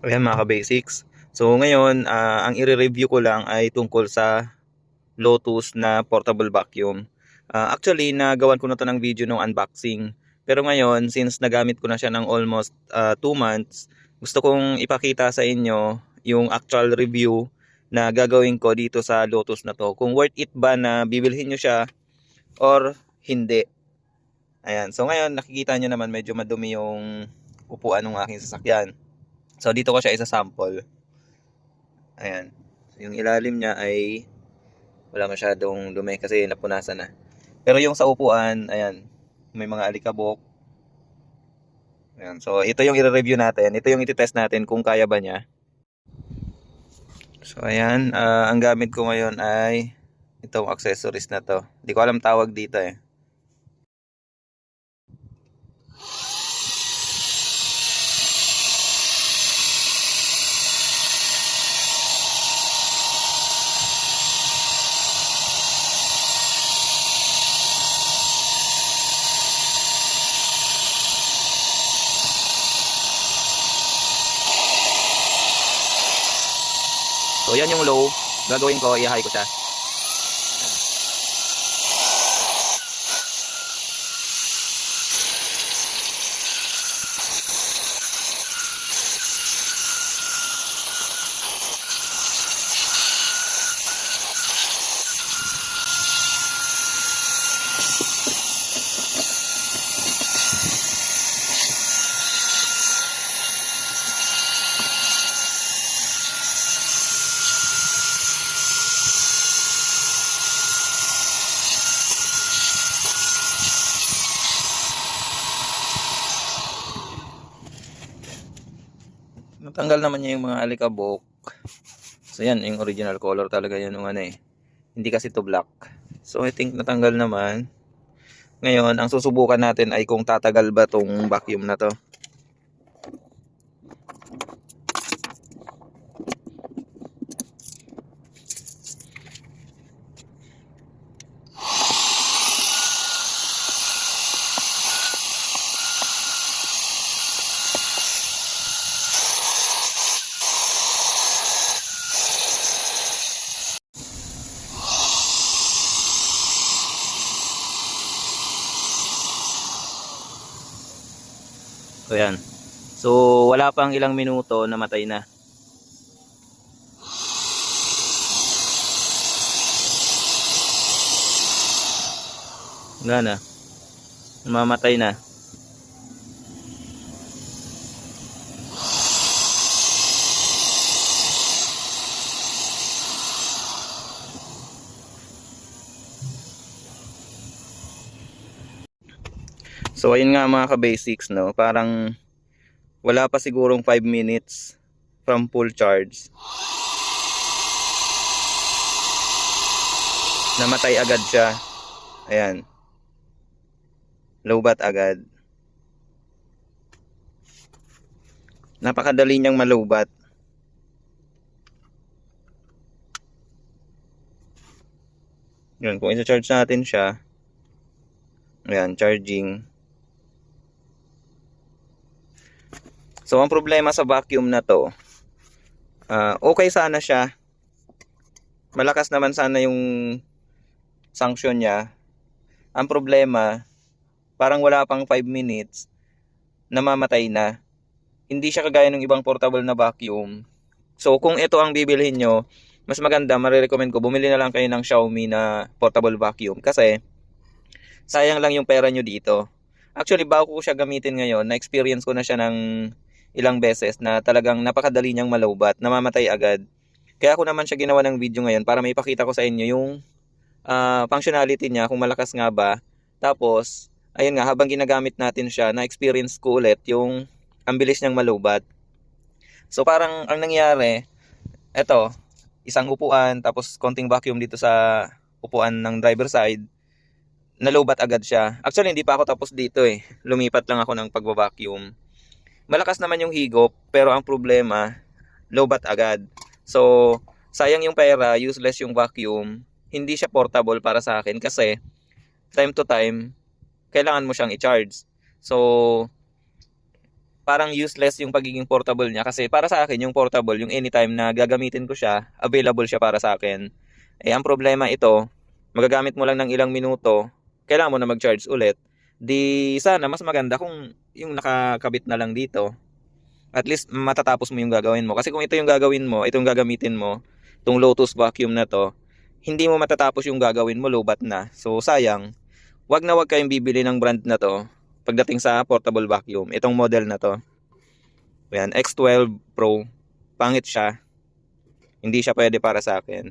Ayan mga ka-basics. So ngayon, ang i-review ko lang ay tungkol sa Lotus na portable vacuum. Actually, nagawan ko na to ng video ng unboxing. Pero ngayon, since nagamit ko na siya ng almost 2 months, gusto kong ipakita sa inyo yung actual review na gagawin ko dito sa Lotus na to. Kung worth it ba na bibilhin nyo siya or hindi. Ayan. So ngayon, nakikita nyo naman medyo madumi yung upuan ng aking sasakyan. So dito ko siya isa-sample. Ayan. So, yung ilalim niya ay wala masyadong dumi kasi napunasan na. Pero yung sa upuan, ayan, may mga alikabok. Ayan. So ito yung i-review natin. Ito yung i-test natin kung kaya ba niya. So ayan, ang gamit ko ngayon ay itong accessories na to. Hindi ko alam tawag dito eh. So yan yung low. Gagawin ko, i-high ko siya. Natanggal naman niya yung mga alikabok. So yan, yung original color talaga yan yung ano eh. Hindi kasi to black. So I think natanggal naman. Ngayon, ang susubukan natin ay kung tatagal ba tong vacuum na to. So yan. So wala pang ilang minuto namatay na. Wala na. Namamatay na. So ayun nga mga ka-basics, no. Parang wala pa sigurong 5 minutes from full charge. Namatay agad siya. Ayan. Lowbat agad. Napakadali niyang malowbat. Yun, kung isa-charge natin siya. Ayan, charging. So ang problema sa vacuum na to, okay sana siya. Malakas naman sana yung sanction niya. Ang problema, parang wala pang 5 minutes, namamatay na. Hindi siya kagaya ng ibang portable na vacuum. So kung ito ang bibilhin nyo, mas maganda, marirecommend ko, bumili na lang kayo ng Xiaomi na portable vacuum. Kasi sayang lang yung pera nyo dito. Actually, bago ko siya gamitin ngayon, na-experience ko na siya ng ilang beses na talagang napakadali niyang malowbat, namamatay agad. Kaya ako naman siya ginawa ng video ngayon para maipakita ko sa inyo yung functionality niya, kung malakas nga ba. Tapos, ayun nga, habang ginagamit natin siya, na-experience ko ulit yung ang bilis niyang malowbat. So parang ang nangyari, eto, isang upuan, tapos konting vacuum dito sa upuan ng driver side, nalowbat agad siya. Actually, hindi pa ako tapos dito eh. Lumipat lang ako ng pagbabacuum. Malakas naman yung higop, pero ang problema, lowbat agad. So, sayang yung pera, useless yung vacuum. Hindi siya portable para sa akin kasi time to time, kailangan mo siyang i-charge. So, parang useless yung pagiging portable niya kasi para sa akin yung portable, yung anytime na gagamitin ko siya, available siya para sa akin. Eh ang problema ito, magagamit mo lang ng ilang minuto, kailangan mo na mag-charge ulit. Di sana mas maganda kung yung nakakabit na lang dito. At least matatapos mo yung gagawin mo. Kasi kung ito yung gagawin mo, itong gagamitin mo, itong Lotus vacuum na to, hindi mo matatapos yung gagawin mo, lobat na. So sayang, wag na wag kayong bibili ng brand na to pagdating sa portable vacuum. Itong model na to. Ayan, X12 Pro. Pangit siya. Hindi siya pwede para sa akin.